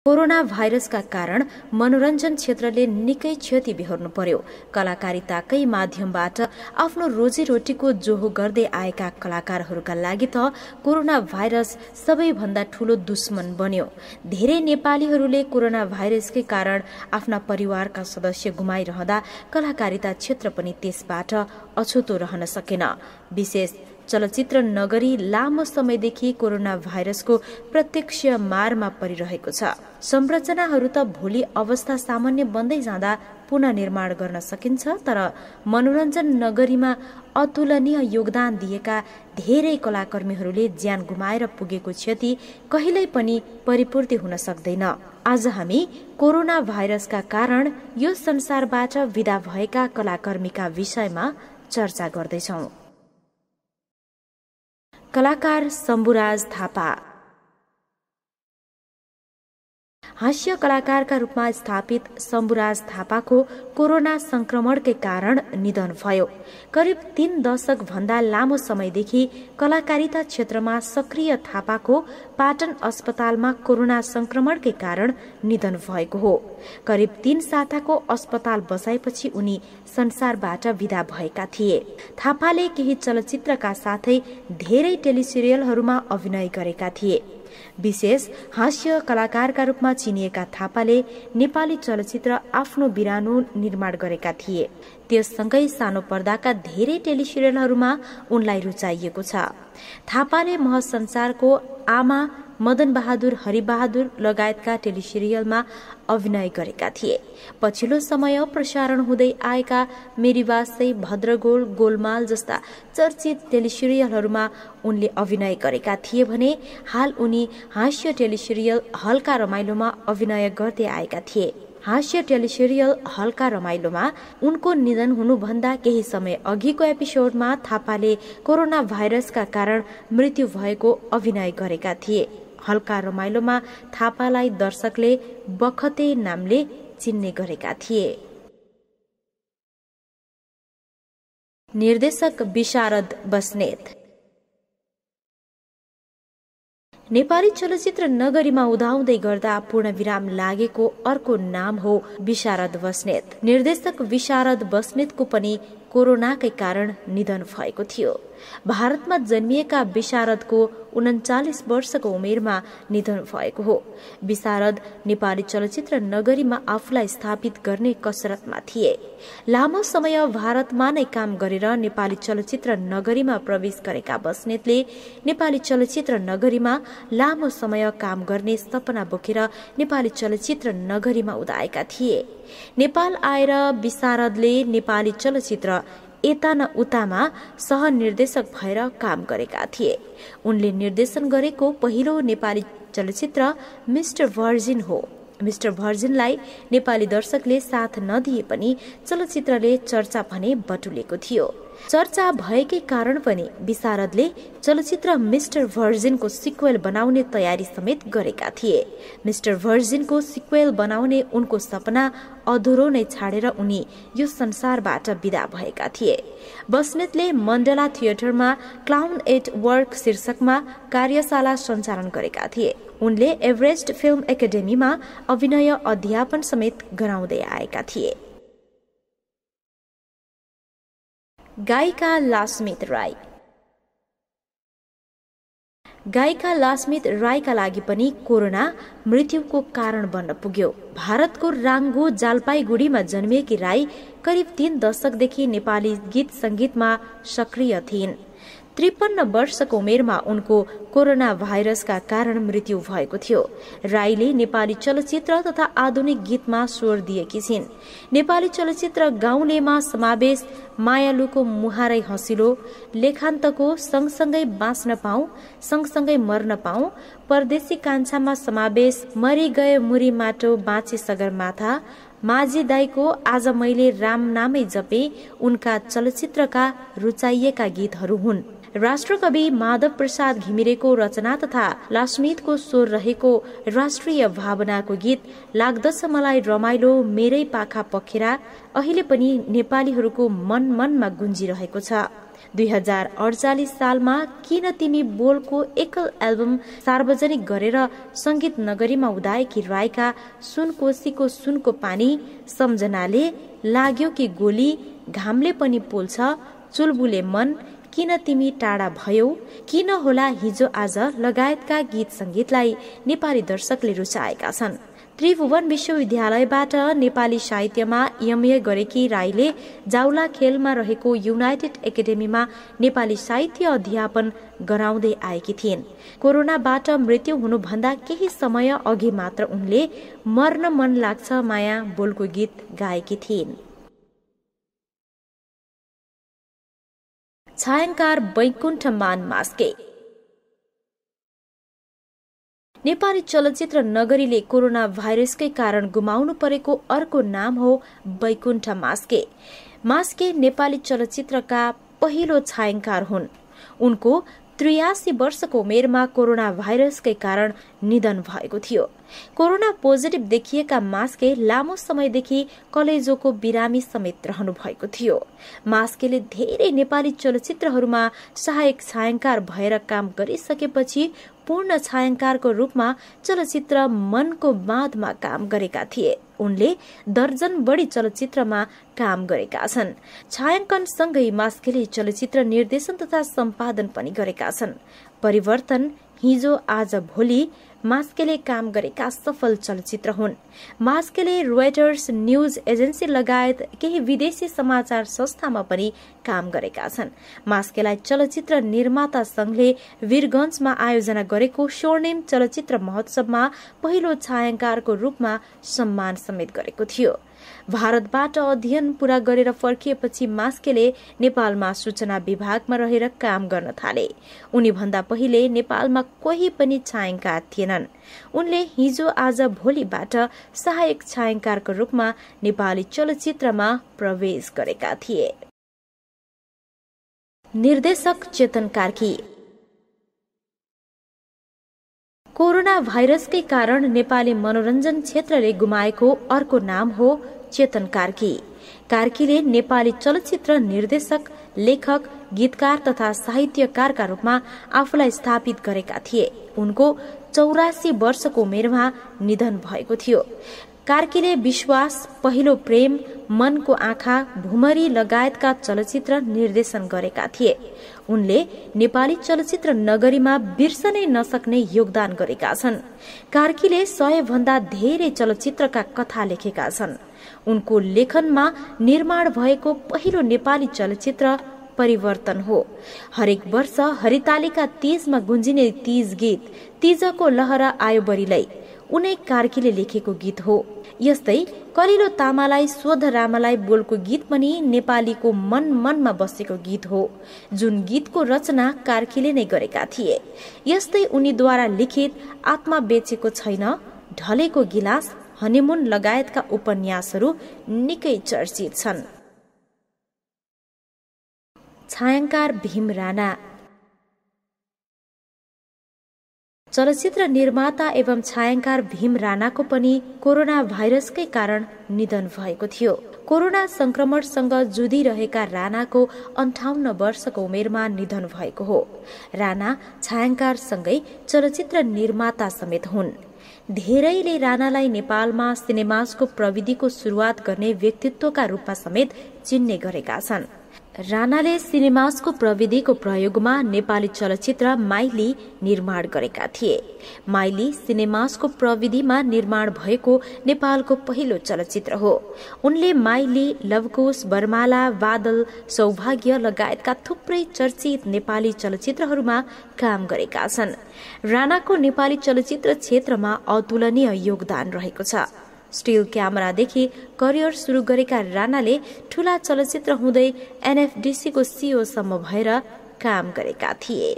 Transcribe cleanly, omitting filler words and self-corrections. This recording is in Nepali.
कोरोना भाइरसका कारण मनोरञ्जन क्षेत्रले निकै क्षति बिहोर्नु पर्यो। कलाकारिताकै माध्यमबाट आफ्नो रोजीरोटीको जोहो गर्दै आएका कलाकारहरूका लागि त कोरोना भाइरस सबैभन्दा ठूलो दुश्मन बन्यो। धेरै नेपालीहरूले कोरोना भाइरसकै कारण आफ्ना परिवारका सदस्य गुमाइरहँदा कलाकारिता क्षेत्र पनि त्यसबाट अछुतो रहन सकेन। विशेष चलचित्र नगरी लामो समयदेखि कोरोना भाइरसको प्रत्यक्ष मारमा परिरहेको छ। संरचनाहरू त भोलि अवस्था सामान्य बन्दै जाँदा पुनः निर्माण गर्न सकिन्छ, तर मनोरञ्जन नगरीमा अतुलनीय योगदान दिएका धेरै कलाकर्मीहरूले ज्यान गुमाएर पुगेको क्षति कहिल्यै पनि परिपूर्ति हुन सक्दैन। आज हामी कोरोना भाइरसका कारण यो संसारबाट विदा भएका कलाकर्मीका विषयमा चर्चा गर्दैछौं। कलाकार शम्भुराज थापा। हास्य कलाकारका रूपमा स्थापित शम्भुराज थापाको कोरोना संक्रमणकै कारण निधन भयो। करिब 3 दशक भन्दा लामो समयदेखि कलाकारिता क्षेत्रमा सक्रिय थापाको पाटन अस्पतालमा कोरोना संक्रमणकै कारण निधन भएको हो। करिब 3 साताको अस्पताल बसाएपछि उनी संसारबाट विदा भएका थिए। थापाले केही चलचित्रका साथै धेरै टेलिसिरियलहरूमा अभिनय गरेका थिए। विशेष हास्य कलाकारका रूपमा चिनिएका थापाले नेपाली चलचित्र आफ्नो बिरानो निर्माण गरेका थिए। त्यससँगै सानो पर्दाका धेरै टेलिसिरियलहरूमा उनलाई रुचाइएको छ। थापाले महसंसारको आमा, मदन बहादुर, हरिबहादुर लगायतका टेलिसिरियलमा अभिनय गरेका थिए। पछिल्लो समय प्रसारण हुँदै आएका मेरी बासै, भद्रगोल, गोलमाल जस्ता चर्चित टेलिसिरियलहरूमा उनले अभिनय गरेका थिए भने हाल उनी हास्य टेलिसिरियल हल्का रमाइलोमा अभिनय गर्दै आएका थिए। हास्य टेलिसिरियल हल्का रमाइलोमा उनको निधन हुनुभन्दा केही समय अघिको एपिसोडमा थापाले कोरोना भाइरसका कारण मृत्यु भएको अभिनय गरेका थिए। हल्का रमाइलोमा थापालाई दर्शकले बखते नामले चिन्ने गरेका थिए। निर्देशक विशारद बस्नेत। नेपाली चलचित्र नगरीमा उदाउँदै गर्दा पूर्णविराम लागेको अर्को नाम हो विशारद बस्नेत। निर्देशक विशारद बस्नेतको पनि कोरोनाकै कारण निधन भएको थियो। भारतमा जन्मिएका विशारदको 39 वर्षको उमेरमा निधन भएको हो। विशारद नेपाली चलचित्र नगरीमा आफूलाई स्थापित गर्ने कसरतमा थिए। लामो समय भारतमा नै काम गरेर नेपाली चलचित्र नगरीमा प्रवेश गरेका बस्नेतले नेपाली चलचित्र नगरीमा लामो समय काम गर्ने सपना बोकेर नेपाली चलचित्र नगरीमा उदाएका थिए। नेपाल आएर विशारदले नेपाली चलचित्र एता न उतामा सहनिर्देशक भएर काम गरेका थिए। उनले निर्देशन गरेको पहिलो नेपाली चलचित्र मिस्टर भर्जिन हो। मिस्टर भर्जिनलाई नेपाली दर्शकले साथ नदिए पनि चलचित्रले चर्चा भने बटुलेको थियो। चर्चा भएकै कारण पनि विशारदले चलचित्र मिस्टर भर्जिनको सिक्वेल बनाउने तयारी समेत गरेका थिए। मिस्टर भर्जिनको सिक्वेल बनाउने उनको सपना अधुरो नै छाडेर उनी यो संसारबाट विदा भएका थिए। बस्नेतले मण्डला थिएटरमा क्लाउन एट वर्क शीर्षकमा कार्यशाला सञ्चालन गरेका थिए। उनले एभरेस्ट फिल्म एकाडेमीमा अभिनय अध्यापन समेत गराउँदै आएका थिए। गायिका लास्मित राई। गायिका लास्मित राईका लागि पनि कोरोना मृत्युको कारण बन्न पुग्यो। भारतको राङ्गो जालपाईगुडीमा जन्मिएकी राई करिब 3 दशकदेखि नेपाली गीत संगीतमा सक्रिय थिइन्। 53 वर्षको उमेरमा उनको कोरोना भाइरसका कारण मृत्यु भएको थियो। राईले नेपाली चलचित्र तथा आधुनिक गीतमा स्वर दिएकी छिन्। नेपाली चलचित्र गाउँलेमा समावेश मायालुको मुहारै हँसिलो, लेखान्तको सँगसँगै बाँच्न पाऊँ सँगसँगै मर्न पाऊँ, परदेशी कान्छामा समावेश मरि गए मुरी माटो बाँचे सगरमाथा, माझी दाईको आज मैले राम नामै जपे उनका चलचित्रका रुचाइएका गीतहरू हुन्। राष्ट्रकवि माधव प्रसाद घिमिरेको रचना तथा लास्मितको स्वर रहेको राष्ट्रिय भावनाको गीत लाग्दछ मलाई रमाइलो मेरै पाखा पखेरा अहिले पनि नेपालीहरूको मन मनमा गुन्जिरहेको छ। 2048 सालमा किन तिमी बोलको एकल एल्बम सार्वजनिक गरेर संगीत नगरीमा उदाएकी राईका सुनकोशीको सुनको पानी, सम्झनाले लाग्यो कि गोली, घामले पनि पोल्छ, चुलबुले मन, किन तिमी टाढा भयौ, किन होला हिजो आज लगायतका गीत संगीतलाई नेपाली दर्शकले रुचाएका छन्। त्रिभुवन विश्वविद्यालयबाट नेपाली साहित्यमा एमए गरेकी राईले जाउला खेलमा रहेको युनाइटेड एकाडेमीमा नेपाली साहित्य अध्यापन गराउँदै आएकी थिइन्। कोरोनाबाट मृत्यु हुनुभन्दा केही समय अघि मात्र उनले मर्न मन लाग्छ माया बोलको गीत गाएकी थिइन्। छायाङ्कार बैकुण्ठमान मास्के। नेपाली चलचित्र नगरीले कोरोना भाइरसकै कारण गुमाउनु परेको अर्को नाम हो बैकुण्ठ मास्के। मास्के नेपाली चलचित्रका पहिलो छायाङ्कार हुन्। उनको 83 वर्षको उमेरमा कोरोना भाइरसकै कारण निधन भएको थियो। कोरोना पोजिटिभ देखिएका मास्के लामो समयदेखि कलेजोको बिरामी समेत रहनु भएको थियो। मास्केले धेरै नेपाली चलचित्रहरूमा सहायक छायाङ्कार भएर काम गरिसकेपछि पूर्ण छायाङ्कारको रूपमा चलचित्र मनको बाँधमा काम गरेका थिए। उनले दर्जन बढी चलचित्रमा काम गरेका छन्। छायाङ्कन सँगै मास्केले चलचित्र निर्देशन तथा सम्पादन पनि गरेका छन्। परिवर्तन, हिजो आज भोलि मास्केले काम गरेका सफल चलचित्र हुन्। मास्केले रोयटर्स न्यूज एजेन्सी लगायत केही विदेशी समाचार संस्थामा पनि काम गरेका छन्। मास्केलाई चलचित्र निर्माता संघले वीरगञ्जमा आयोजना गरेको स्वर्णिम चलचित्र महोत्सवमा पहिलो छायाङ्कारको रूपमा सम्मान समेत गरेको थियो। भारतबाट अध्ययन पूरा गरेर फर्किएपछि मास्केले नेपालमा सूचना विभागमा रहेर काम गर्न थाले। उनी भन्दा पहिले नेपालमा कोही पनि छायाङ्कार थिएनन्। उनले हिजो आज भोलिबाट सहायक छायाङ्कारको रूपमा नेपाली चलचित्रमा प्रवेश गरेका थिए। निर्देशक चेतन कार्की। कोरोना भाइरसकै कारण नेपाली मनोरञ्जन क्षेत्रले गुमाएको अर्को नाम हो चेतन कार्की। कार्कीले नेपाली चलचित्र निर्देशक, लेखक, गीतकार तथा साहित्यकारका रूपमा आफूलाई स्थापित गरेका थिए। उनको 84 वर्षको उमेरमा निधन भएको थियो। कार्कीले विश्वास, पहिलो प्रेम, मनको आँखा, भुमरी लगायतका चलचित्र निर्देशन गरेका थिए। उनले नेपाली चलचित्र नगरीमा बिर्सनै नसक्ने योगदान गरेका छन्। कार्कीले 100 भन्दा धेरै चलचित्रका कथा लेखेका छन्। उनको लेखनमा निर्माण भएको पहिलो नेपाली चलचित्र परिवर्तन हो। हरेक वर्ष हरितालिका तीजमा गुन्जिने तीज गीत तीजको लहरा आयो बरिलै उनै कार्कीले लेखेको गीत हो। यस्तै कलिलो तामालाई सोध रामालाई बोलको गीत पनि नेपालीको मनमा बसेको गीत हो, जुन गीतको रचना कार्कीले नै गरेका थिए। यस्तै उनीद्वारा लिखित आत्मा बेचेको छैन, ढलेको गिलास, हनीमुन लगायतका उपन्यासहरू निकै चर्चित छन्। छायाङ्कार भीम राणा। चलचित्र निर्माता एवं छायाङ्कार भीम राणाको पनि कोरोना भाइरसकै कारण निधन भएको थियो। कोरोना संक्रमणसँग जुधिरहेका राणाको 58 वर्षको उमेरमा निधन भएको हो। राणा छायाङ्कारसँगै चलचित्र निर्माता समेत हुन्। धेरैले राणालाई नेपालमा सिनेमासको प्रविधिको सुरुवात गर्ने व्यक्तित्वका रूपमा समेत चिन्ने गरेका छन्। राणाले सिनेमासको प्रविधिको प्रयोगमा नेपाली चलचित्र माइली निर्माण गरेका थिए। माइली सिनेमासको प्रविधिमा निर्माण भएको नेपालको पहिलो चलचित्र हो। उनले माइली, लवकुश, बर्माला, बादल, सौभाग्य लगायतका थुप्रै चर्चित नेपाली चलचित्रहरूमा काम गरेका छन्। राणाको नेपाली चलचित्र क्षेत्रमा अतुलनीय योगदान रहेको छ। स्टिल क्यामेरादेखि करियर सुरु गरेका राणाले ठूला चलचित्र हुँदै एनएफडीसीको सीईओ सम्म भएर काम गरेका थिए।